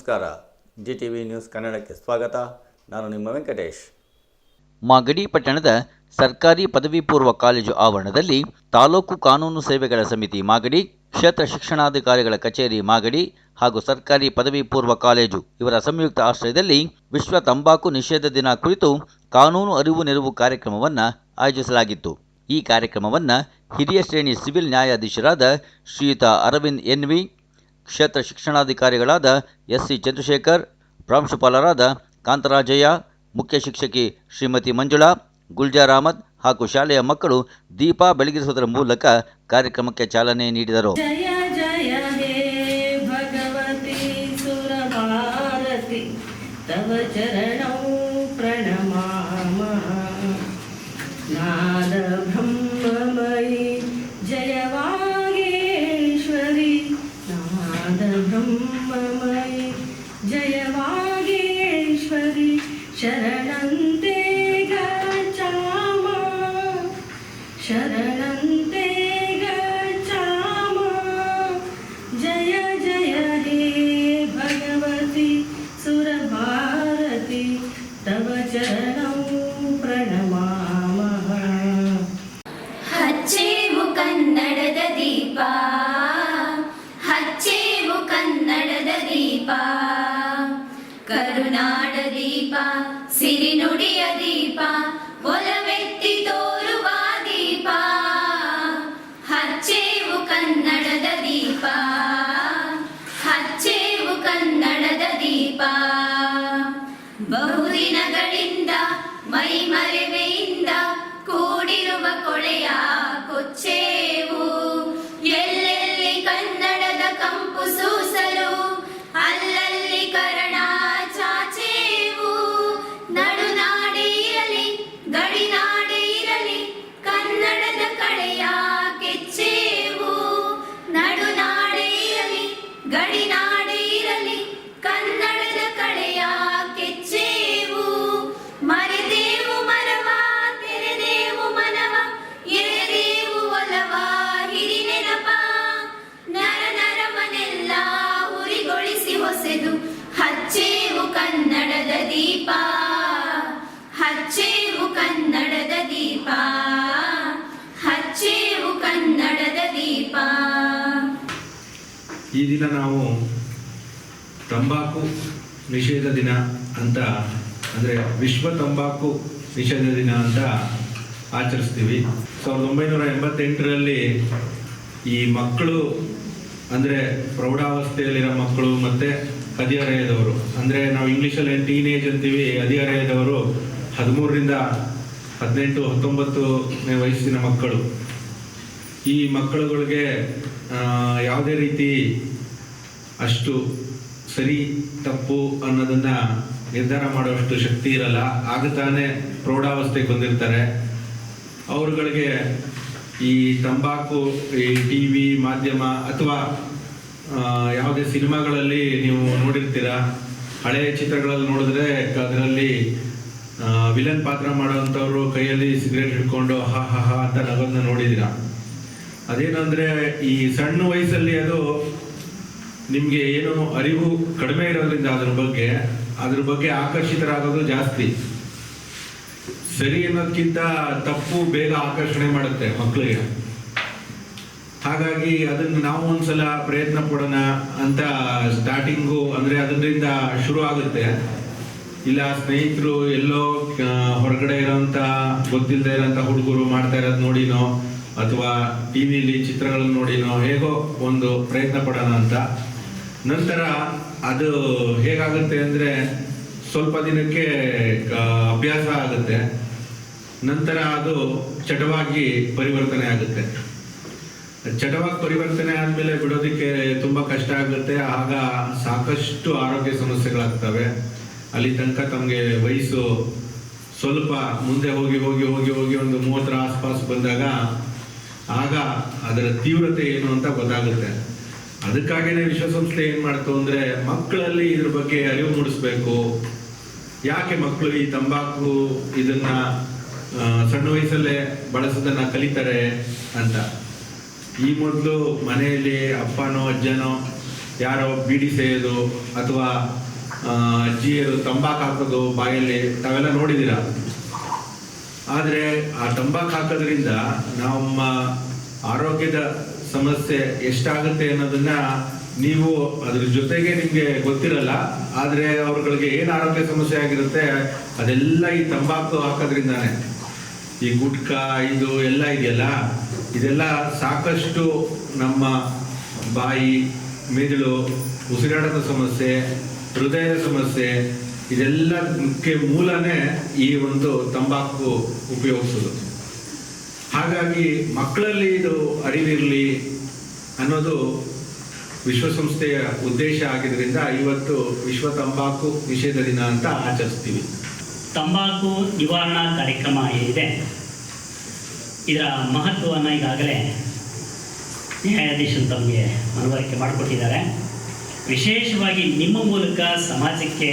ನಮಸ್ಕಾರ. GTV news ಕನ್ನಡಕ್ಕೆ ಸ್ವಾಗತ. ನಾನು ನಿಮ್ಮ ವೆಂಕಟೇಶ್. ಮಾಗಡಿ ಪಟ್ಟಣದ ಸರ್ಕಾರಿ ಪದವಿ ಪೂರ್ವ ಕಾಲೇಜು ಆವರಣದಲ್ಲಿ ತಾಲೂಕು ಕಾನೂನು ಸೇವೆಗಳ ಸಮಿತಿ ಮಾಗಡಿ, ಕ್ಷೇತ್ರ ಶಿಕ್ಷಣಾಧಿಕಾರಿಗಳ ಕಚೇರಿ ಮಾಗಡಿ ಹಾಗೂ ಸರ್ಕಾರಿ ಪದವಿ ಪೂರ್ವ ಕಾಲೇಜು ಇವರ ಸಂಯುಕ್ತ ಆಶ್ರಯದಲ್ಲಿ ವಿಶ್ವ ತಂಬಾಕು ನಿಷೇಧ ದಿನ ಕುರಿತು ಕಾನೂನು ಅರಿವು ನೆರವು ಕಾರ್ಯಕ್ರಮವನ್ನು ಆಯೋಜಿಸಲಾಗಿತ್ತು. ಈ ಕಾರ್ಯಕ್ರಮವನ್ನು ಹಿರಿಯ ಶ್ರೇಣಿ ಸಿವಿಲ್ ನ್ಯಾಯಾಧೀಶರಾದ ಶ್ರೀಯುತ ಅರವಿಂದ್ ಎನ್ವಿ, ಕ್ಷೇತ್ರ ಶಿಕ್ಷಣಾಧಿಕಾರಿಗಳಾದ SC ಚಂದ್ರಶೇಖರ್, ಪ್ರಾಂಶುಪಾಲರಾದ ಕಾಂತರಾಜಯ್ಯ, ಮುಖ್ಯ ಶಿಕ್ಷಕಿ ಶ್ರೀಮತಿ ಮಂಜುಳಾ, ಗುಲ್ಜಾರ್ ಅಹಮದ್ ಹಾಗೂ ಶಾಲೆಯ ಮಕ್ಕಳು ದೀಪ ಬೆಳಗಿಸುವುದರ ಮೂಲಕ ಕಾರ್ಯಕ್ರಮಕ್ಕೆ ಚಾಲನೆ ನೀಡಿದರು. ಜಯ ಜಯ ಹೇ ಭಗವತಿ ಸುರಭಾರತಿ ತವ ಚರಣೌ ಪ್ರಣಮಾಮಃ. ನಾದ ಬ್ರಹ್ಮಮಯಿ ಜಯ ವಾಗೇಶ್ವರಿ, ನಾದ ಬ್ರಹ್ಮಮಯಿ ಜಯ ವಾಗೇಶ್ವರಿ, ಶರಣಂತೆ ಗಚ್ಚಾಮ, ಶರಣಂತೆ ಗಚ್ಚಾಮ. ಜಯ ಜಯ ಹೇ ಭಗವತಿ ಸುರಭಾರತಿ ತವ ಚರಣೌ ಪ್ರಣಮಾಮಃ. ಹಚ್ಚೇವು ಕನ್ನಡದ ದೀಪ, ಹಚ್ಚೇವು ಕನ್ನಡದ ದೀಪ, ಕರುನಾಡ ದೀಪ, ಸಿರಿನುಡಿಯ ದೀಪ, ಒಲವೆತ್ತಿ ತೋರುವ ದೀಪ. ಹಚ್ಚೇವು ಕನ್ನಡದ ದೀಪ, ಹಚ್ಚೇವು ಕನ್ನಡದ ದೀಪ. ಬಹುದಿನಗಳಿಂದ ಮೈಮರೆವೆಯಿಂದ ಕೂಡಿರುವ ಕೊಳೆಯ ಕೊಚ್ಚೇವು. ಎಲ್ಲೆಲ್ಲಿ ಕನ್ನಡದ ಕಂಪು ಸೂಸಲು ಅಲ್ಲಲ್ಲಿ ಕರಣ ಚಾಚೇವು. ನಡುನಾಡೆ ಇರಲಿ ಗಡಿನಾಡೆ ಇರಲಿ ಕನ್ನಡದ ಕಳೆಯ ಕೆಚ್ಚೇವು. ನಡುನಾಡೆ ಇರಲಿ ಗಡಿನಾಡೆ ಇರಲಿ ಕನ್ನಡದ ಕಳೆಯ ಕೆಚ್ಚೇವು. ಮರೆದೇವು ಮರವ, ತೆರೆದೇವು ಮನವ, ಎರೆದೇವು ಒಲವ ಹಿರಿ ನೆನಪ. ನರ ನರವನೆಲ್ಲ ಉರಿಗೊಳಿಸಿ ಹೊಸೆದು ಹಚ್ಚೇವು ಕನ್ನಡದ ದೀಪ, ಹಚ್ಚೇವು ಕನ್ನಡದ ದೀಪ, ಹಚ್ಚೇವು ಕನ್ನಡದ ದೀಪ. ಈ ದಿನ ನಾವು ತಂಬಾಕು ನಿಷೇಧ ದಿನ ಅಂತ, ಅಂದರೆ ವಿಶ್ವ ತಂಬಾಕು ನಿಷೇಧ ದಿನ ಅಂತ ಆಚರಿಸ್ತೀವಿ. 1988ರಲ್ಲಿ ಈ ಮಕ್ಕಳು, ಅಂದರೆ ಪ್ರೌಢಾವಸ್ಥೆಯಲ್ಲಿರೋ ಮಕ್ಕಳು ಮತ್ತು ಹದಿಹರೆಯದವರು, ಅಂದರೆ ನಾವು ಇಂಗ್ಲೀಷಲ್ಲಿ ಟೀನೇಜ್ ಅಂತೀವಿ, ಹದಿಹರೆಯದವರು 13ರಿಂದ 18, 19ನೇ ವಯಸ್ಸಿನ ಮಕ್ಕಳು. ಈ ಮಕ್ಕಳುಗಳಿಗೆ ಯಾವುದೇ ರೀತಿ ಅಷ್ಟು ಸರಿ ತಪ್ಪು ಅನ್ನೋದನ್ನು ನಿರ್ಧಾರ ಮಾಡುವಷ್ಟು ಶಕ್ತಿ ಇರಲ್ಲ. ಆಗ ತಾನೇ ಪ್ರೌಢಾವಸ್ಥೆಗೆ ಬಂದಿರ್ತಾರೆ. ಅವರುಗಳಿಗೆ ಈ ತಂಬಾಕು, ಈ TV ಮಾಧ್ಯಮ ಅಥವಾ ಯಾವುದೇ ಸಿನಿಮಾಗಳಲ್ಲಿ ನೀವು ನೋಡಿರ್ತೀರ, ಹಳೆಯ ಚಿತ್ರಗಳಲ್ಲಿ ನೋಡಿದ್ರೆ ಅದರಲ್ಲಿ ವಿಲನ್ ಪಾತ್ರ ಮಾಡೋವಂಥವ್ರು ಕೈಯಲ್ಲಿ ಸಿಗರೇಟ್ ಹಿಡ್ಕೊಂಡು ಹಾ ಹಾ ಹಾ ಅಂತ ನಗೋದನ್ನ ನೋಡಿದ್ದೀರ. ಅದೇನಂದರೆ ಈ ಸಣ್ಣ ವಯಸ್ಸಲ್ಲಿ ಅದು ನಿಮಗೆ ಏನು ಅರಿವು ಕಡಿಮೆ ಇರೋದ್ರಿಂದ ಅದ್ರ ಬಗ್ಗೆ ಆಕರ್ಷಿತರಾಗೋದು ಜಾಸ್ತಿ. ಸರಿ ಅನ್ನೋದಕ್ಕಿಂತ ತಪ್ಪು ಬೇಗ ಆಕರ್ಷಣೆ ಮಾಡುತ್ತೆ ಮಕ್ಕಳಿಗೆ. ಹಾಗಾಗಿ ಅದನ್ನು ನಾವು ಒಂದ್ಸಲ ಪ್ರಯತ್ನ ಪಡೋಣ ಅಂತ ಸ್ಟಾರ್ಟಿಂಗು, ಅಂದರೆ ಅದರಿಂದ ಶುರು ಆಗುತ್ತೆ. ಇಲ್ಲ ಸ್ನೇಹಿತರು ಎಲ್ಲೋ ಹೊರಗಡೆ ಇರೋಂಥ ಗೊತ್ತಿಲ್ಲದೆ ಇರೋಂಥ ಹುಡುಗರು ಮಾಡ್ತಾ ಇರೋದು ನೋಡಿನೋ ಅಥವಾ ಟಿವಿಲಿ ಚಿತ್ರಗಳನ್ನು ನೋಡಿನೋ ಹೇಗೋ ಒಂದು ಪ್ರಯತ್ನ ಪಡೋಣ ಅಂತ. ನಂತರ ಅದು ಹೇಗಾಗುತ್ತೆ ಅಂದರೆ ಸ್ವಲ್ಪ ದಿನಕ್ಕೆ ಅಭ್ಯಾಸ ಆಗುತ್ತೆ. ನಂತರ ಅದು ಚಟವಾಗಿ ಪರಿವರ್ತನೆ ಆಗುತ್ತೆ. ಚಟವಾಗಿ ಪರಿವರ್ತನೆ ಆದಮೇಲೆ ಬಿಡೋದಕ್ಕೆ ತುಂಬ ಕಷ್ಟ ಆಗುತ್ತೆ. ಆಗ ಸಾಕಷ್ಟು ಆರೋಗ್ಯ ಸಮಸ್ಯೆಗಳಾಗ್ತವೆ. ಅಲ್ಲಿ ತನಕ ತಮಗೆ ವಯಸ್ಸು ಸ್ವಲ್ಪ ಮುಂದೆ ಹೋಗಿ ಹೋಗಿ ಹೋಗಿ ಹೋಗಿ ಒಂದು 30ರ ಆಸ್ಪಾಸ್ ಬಂದಾಗ ಆಗ ಅದರ ತೀವ್ರತೆ ಏನು ಅಂತ ಗೊತ್ತಾಗುತ್ತೆ. ಅದಕ್ಕಾಗಿಯೇ ವಿಶ್ವಸಂಸ್ಥೆ ಏನು ಮಾಡ್ತು ಅಂದರೆ ಮಕ್ಕಳಲ್ಲಿ ಇದ್ರ ಬಗ್ಗೆ ಅರಿವು ಮೂಡಿಸ್ಬೇಕು. ಯಾಕೆ ಮಕ್ಕಳು ಈ ತಂಬಾಕು ಇದನ್ನು ಸಣ್ಣ ವಯಸ್ಸಲ್ಲೇ ಬಳಸೋದನ್ನು ಕಲಿತಾರೆ ಅಂತ. ಈ ಮೊದಲು ಮನೆಯಲ್ಲಿ ಅಪ್ಪನೋ ಅಜ್ಜನೋ ಯಾರೋ ಬೀಡಿ ಸೇಯೋದು ಅಥವಾ ಅಜ್ಜಿಯರು ತಂಬಾಕು ಹಾಕೋದು ಬಾಯಲ್ಲಿ ತಾವೆಲ್ಲ ನೋಡಿದ್ದೀರ. ಆದರೆ ಆ ತಂಬಾಕು ಹಾಕೋದ್ರಿಂದ ನಮ್ಮ ಆರೋಗ್ಯದ ಸಮಸ್ಯೆ ಎಷ್ಟಾಗುತ್ತೆ ಅನ್ನೋದನ್ನ ನೀವು ಅದ್ರ ಜೊತೆಗೆ ನಿಮಗೆ ಗೊತ್ತಿರಲ್ಲ. ಆದರೆ ಅವ್ರಗಳಿಗೆ ಏನು ಆರೋಗ್ಯ ಸಮಸ್ಯೆ ಆಗಿರುತ್ತೆ ಅದೆಲ್ಲ ಈ ತಂಬಾಕು ಹಾಕೋದ್ರಿಂದಾನೆ. ಈ ಗುಟ್ಕಾ ಇದು ಎಲ್ಲ ಇದೆಯಲ್ಲ, ಇದೆಲ್ಲ ಸಾಕಷ್ಟು ನಮ್ಮ ಬಾಯಿ, ಮೆದುಳು, ಉಸಿರಾಟದ ಸಮಸ್ಯೆ, ಹೃದಯದ ಸಮಸ್ಯೆ, ಇದೆಲ್ಲ ಮುಖ್ಯ ಮೂಲನೇ ಈ ಒಂದು ತಂಬಾಕು ಉಪಯೋಗಿಸೋದು. ಹಾಗಾಗಿ ಮಕ್ಕಳಲ್ಲಿ ಇದು ಅರಿವಿರಲಿ ಅನ್ನೋದು ವಿಶ್ವಸಂಸ್ಥೆಯ ಉದ್ದೇಶ ಆಗಿದ್ದರಿಂದ ಇವತ್ತು ವಿಶ್ವ ತಂಬಾಕು ನಿಷೇಧ ದಿನ ಅಂತ ಆಚರಿಸ್ತೀವಿ. ತಂಬಾಕು ನಿವಾರಣಾ ಕಾರ್ಯಕ್ರಮ ಏನಿದೆ ಇದರ ಮಹತ್ವವನ್ನು ಈಗಾಗಲೇ ನ್ಯಾಯಾಧೀಶರು ತಮಗೆ ಮನವರಿಕೆ ಮಾಡಿಕೊಟ್ಟಿದ್ದಾರೆ. ವಿಶೇಷವಾಗಿ ನಿಮ್ಮ ಮೂಲಕ ಸಮಾಜಕ್ಕೆ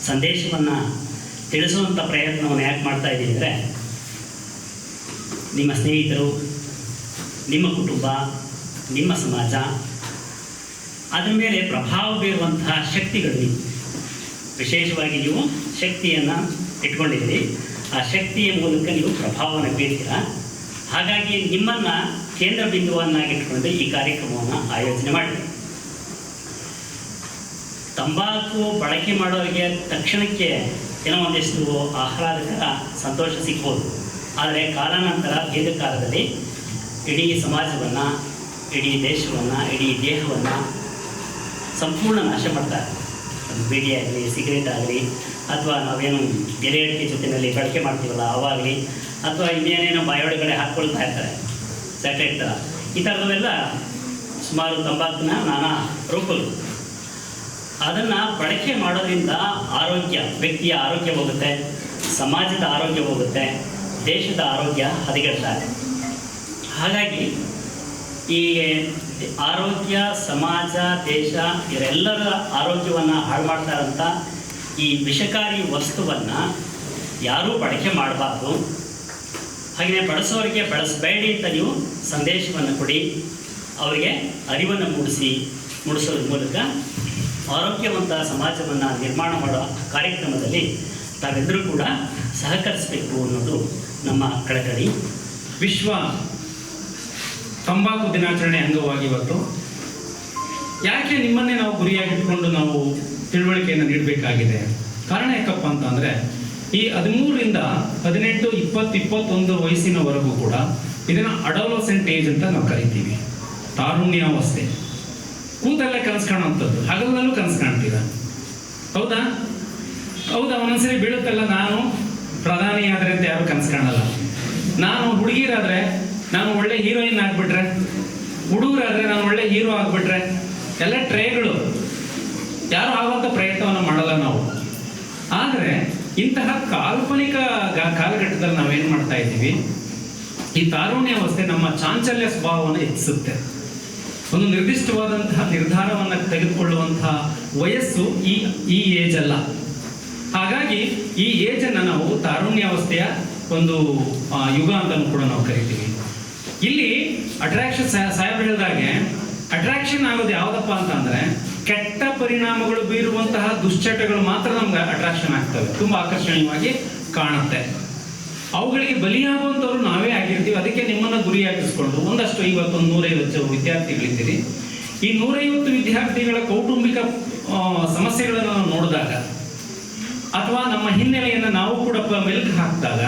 ಸಂದೇಶವನ್ನು ತಿಳಿಸುವಂಥ ಪ್ರಯತ್ನವನ್ನು ಯಾಕೆ ಮಾಡ್ತಾ ಇದ್ದೀನಿ ಅಂದರೆ, ನಿಮ್ಮ ಸ್ನೇಹಿತರು, ನಿಮ್ಮ ಕುಟುಂಬ, ನಿಮ್ಮ ಸಮಾಜ, ಅದರ ಮೇಲೆ ಪ್ರಭಾವ ಬೀರುವಂತಹ ಶಕ್ತಿಗಳು, ವಿಶೇಷವಾಗಿ ನೀವು ಶಕ್ತಿಯನ್ನು ಇಟ್ಕೊಂಡಿದ್ದೀರಿ. ಆ ಶಕ್ತಿಯ ಮೂಲಕ ನೀವು ಪ್ರಭಾವವನ್ನು ಬೀರ್ತೀರ. ಹಾಗಾಗಿ ನಿಮ್ಮನ್ನು ಕೇಂದ್ರ ಬಿಂದುವನ್ನಾಗಿಟ್ಕೊಂಡು ಈ ಕಾರ್ಯಕ್ರಮವನ್ನು ಆಯೋಜನೆ ಮಾಡಿದೆ. ತಂಬಾಕು ಬಳಕೆ ಮಾಡೋರಿಗೆ ತಕ್ಷಣಕ್ಕೆ ಏನೋ ಒಂದಿಷ್ಟು ಆಹ್ಲಾದಕರ ಸಂತೋಷ ಸಿಗ್ಬೋದು. ಆದರೆ ಕಾಲಾನಂತರ ದೀರ್ಘಕಾಲದಲ್ಲಿ ಇಡೀ ಸಮಾಜವನ್ನು, ಇಡೀ ದೇಶವನ್ನು, ಇಡೀ ದೇಹವನ್ನು ಸಂಪೂರ್ಣ ನಾಶ ಮಾಡ್ತಾರೆ. ಬೀಡಿ ಆಗಲಿ, ಸಿಗರೇಟ್ ಆಗಲಿ, ಅಥವಾ ನಾವೇನು ಎಲೆ ಅಡಿಕೆ ಜೊತೆಯಲ್ಲಿ ಬಳಕೆ ಮಾಡ್ತೀವಲ್ಲ ಅವಾಗಲಿ, ಅಥವಾ ಇನ್ನೇನೇನೋ ಬಾಯೊಳಗಡೆ ಹಾಕ್ಕೊಳ್ತಾ ಇರ್ತಾರೆ ಸ್ಯಾಟಲೈಟ್ ಥರ. ಈ ಥರದವೆಲ್ಲ ಸುಮಾರು ತಂಬಾಕನ್ನ ನಾನಾ ರೂಪಗಳು. ಅದನ್ನು ಬಳಕೆ ಮಾಡೋದ್ರಿಂದ ಆರೋಗ್ಯ, ವ್ಯಕ್ತಿಯ ಆರೋಗ್ಯ ಹೋಗುತ್ತೆ, ಸಮಾಜದ ಆರೋಗ್ಯ ಹೋಗುತ್ತೆ, ದೇಶದ ಆರೋಗ್ಯ ಹದಗೆಡ್ತಾರೆ. ಹಾಗಾಗಿ ಈ ಆರೋಗ್ಯ, ಸಮಾಜ, ದೇಶ ಇವರೆಲ್ಲರ ಆರೋಗ್ಯವನ್ನು ಹಾಳು ಮಾಡ್ತಾ ಇರೋಂಥ ಈ ವಿಷಕಾರಿ ವಸ್ತುವನ್ನು ಯಾರೂ ಬಳಕೆ ಮಾಡಬಾರ್ದು. ಹಾಗೆಯೇ ಬಳಸೋರಿಗೆ ಬಳಸಬೇಡಿ ಅಂತ ನೀವು ಸಂದೇಶವನ್ನು ಕೊಡಿ, ಅವರಿಗೆ ಅರಿವನ್ನು ಮೂಡಿಸೋದ್ರ ಮೂಲಕ ಆರೋಗ್ಯವಂತ ಸಮಾಜವನ್ನು ನಿರ್ಮಾಣ ಮಾಡೋ ಕಾರ್ಯಕ್ರಮದಲ್ಲಿ ತಾವೆಲ್ಲರೂ ಕೂಡ ಸಹಕರಿಸಬೇಕು ಅನ್ನೋದು ನಮ್ಮ ಕಳಕಳಿ. ವಿಶ್ವ ತಂಬಾಕು ದಿನಾಚರಣೆ ಅಂಗವಾಗಿ ಇವತ್ತು ಯಾಕೆ ನಿಮ್ಮನ್ನೇ ನಾವು ಗುರಿಯಾಗಿಟ್ಕೊಂಡು ನಾವು ತಿಳುವಳಿಕೆಯನ್ನು ನೀಡಬೇಕಾಗಿದೆ? ಕಾರಣ ಯಾಕಪ್ಪ ಅಂತಂದರೆ, ಈ 13ರಿಂದ 18, 20, 21 ವಯಸ್ಸಿನವರೆಗೂ ಕೂಡ ಇದನ್ನು ಅಡೋಲಸೆಂಟ್ ಏಜ್ ಅಂತ ನಾವು ಕರಿತೀವಿ. ತಾರುಣ್ಯಾವಸ್ಥೆ. ಕೂತಲ್ಲೇ ಕನಸು ಕಾಣುವಂಥದ್ದು, ಹಗಲಲ್ಲೂ ಕನಸು ಕಾಣ್ತೀರ, ಹೌದಾ? ಒಂದೊಂದ್ಸರಿ ಬೀಳುತ್ತಲ್ಲ, ನಾನು ಪ್ರಧಾನಿ ಆದರೆ ಅಂತ ಯಾರು ಕನಸು ಕಾಣಲ್ಲ. ನಾನು ಹುಡುಗಿರಾದರೆ ನಾನು ಒಳ್ಳೆ ಹೀರೋಯಿನ್ ಆಗಿಬಿಟ್ರೆ, ಹುಡುಗರಾದರೆ ನಾನು ಒಳ್ಳೆ ಹೀರೋ ಆಗಿಬಿಟ್ರೆ, ಎಲ್ಲ ಟ್ರೇಗಳು, ಯಾರು ಆಗುವಂಥ ಪ್ರಯತ್ನವನ್ನು ಮಾಡಲ್ಲ ನಾವು. ಆದರೆ ಇಂತಹ ಕಾಲ್ಪನಿಕ ಕಾಲಘಟ್ಟದಲ್ಲಿ ನಾವೇನು ಮಾಡ್ತಾ ಇದ್ದೀವಿ, ಈ ತಾರುಣ್ಯಾವಸ್ಥೆ ನಮ್ಮ ಚಾಂಚಲ್ಯ ಸ್ವಭಾವವನ್ನು ಹೆಚ್ಚಿಸುತ್ತೆ. ಒಂದು ನಿರ್ದಿಷ್ಟವಾದಂತಹ ನಿರ್ಧಾರವನ್ನು ತೆಗೆದುಕೊಳ್ಳುವಂತಹ ವಯಸ್ಸು ಈ ಏಜ್ ಅಲ್ಲ. ಹಾಗಾಗಿ ಈ ಏಜನ್ನು ನಾವು ತಾರುಣ್ಯಾವಸ್ಥೆಯ ಒಂದು ಯುಗ ಅಂತಲೂ ಕೂಡ ನಾವು ಕರಿತೀವಿ. ಇಲ್ಲಿ ಅಟ್ರಾಕ್ಷನ್, ಸಾಹೇಬ್ ಹೇಳಿದಾಗೆ ಅಟ್ರಾಕ್ಷನ್ ಆಗೋದು ಯಾವುದಪ್ಪ ಅಂತಂದರೆ, ಕೆಟ್ಟ ಪರಿಣಾಮಗಳು ಬೀರುವಂತಹ ದುಶ್ಚಟಗಳು ಮಾತ್ರ ನಮ್ಗೆ ಅಟ್ರಾಕ್ಷನ್ ಆಗ್ತವೆ, ತುಂಬ ಆಕರ್ಷಣೀಯವಾಗಿ ಕಾಣುತ್ತೆ. ಅವುಗಳಿಗೆ ಬಲಿಯಾಗುವಂಥವ್ರು ನಾವೇ ಆಗಿರ್ತೀವಿ. ಅದಕ್ಕೆ ನಿಮ್ಮನ್ನು ಗುರಿಯಾಗಿಸ್ಕೊಂಡು ಒಂದಷ್ಟು ಇವತ್ತೊಂದು 150 ವಿದ್ಯಾರ್ಥಿಗಳಿದ್ದೀರಿ. ಈ 150 ವಿದ್ಯಾರ್ಥಿಗಳ ಕೌಟುಂಬಿಕ ಸಮಸ್ಯೆಗಳನ್ನು ನಾವು ನೋಡಿದಾಗ, ಅಥವಾ ನಮ್ಮ ಹಿನ್ನೆಲೆಯನ್ನು ನಾವು ಕೂಡ ಮೆಲುಕು ಹಾಕಿದಾಗ,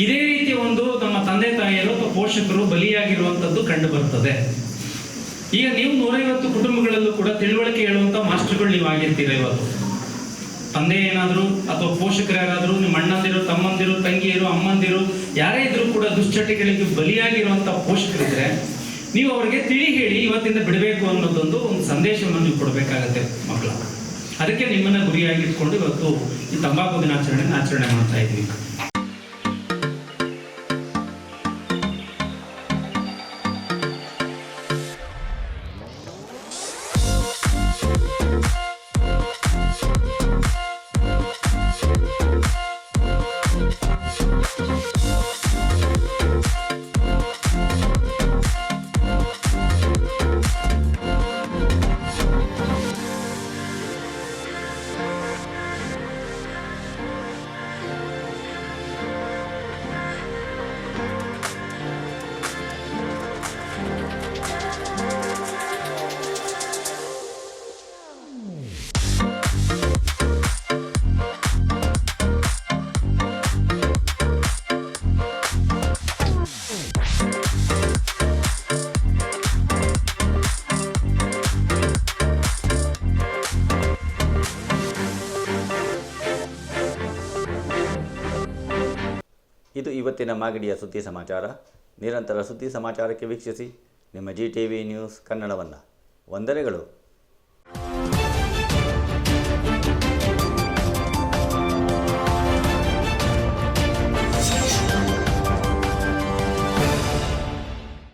ಇದೇ ರೀತಿಯ ಒಂದು ನಮ್ಮ ತಂದೆ ತಾಯಿಯರು ಅಥವಾ ಪೋಷಕರು ಬಲಿಯಾಗಿರುವಂಥದ್ದು ಕಂಡು ಬರ್ತದೆ. ಈಗ ನೀವು 150 ಕುಟುಂಬಗಳಲ್ಲೂ ಕೂಡ ತಿಳುವಳಿಕೆ ಹೇಳುವಂಥ ಮಾಸ್ಟರ್ಗಳು ನೀವು ಆಗಿರ್ತೀರ. ಇವತ್ತು ತಂದೆ ಏನಾದರೂ ಅಥವಾ ಪೋಷಕರು ಯಾರಾದರೂ, ನಿಮ್ಮ ಅಣ್ಣಂದಿರು, ತಮ್ಮಂದಿರು, ತಂಗಿಯರು, ಅಮ್ಮಂದಿರು ಯಾರೇ ಇದ್ರೂ ಕೂಡ ದುಶ್ಚಟಗಳಿಗೆ ಬಲಿಯಾಗಿರುವಂಥ ಪೋಷಕರಿದ್ರೆ, ನೀವು ಅವರಿಗೆ ತಿಳಿ ಹೇಳಿ ಇವತ್ತಿಂದ ಬಿಡಬೇಕು ಅನ್ನೋದೊಂದು ಸಂದೇಶವನ್ನು ನೀವು ಕೊಡಬೇಕಾಗತ್ತೆ ಮಕ್ಕಳ. ಅದಕ್ಕೆ ನಿಮ್ಮನ್ನು ಗುರಿಯಾಗಿಟ್ಕೊಂಡು ಇವತ್ತು ಈ ತಂಬಾಕು ಆಚರಣೆ ಮಾಡ್ತಾ ಇದ್ವಿ. ಇದು ಇವತ್ತಿನ ಮಾಗಡಿಯ ಸುದ್ದಿ ಸಮಾಚಾರ. ನಿರಂತರ ಸುದ್ದಿ ಸಮಾಚಾರಕ್ಕೆ ವೀಕ್ಷಿಸಿ ನಿಮ್ಮ GTV ನ್ಯೂಸ್ ಕನ್ನಡವನ್ನು. ವಂದನೆಗಳು.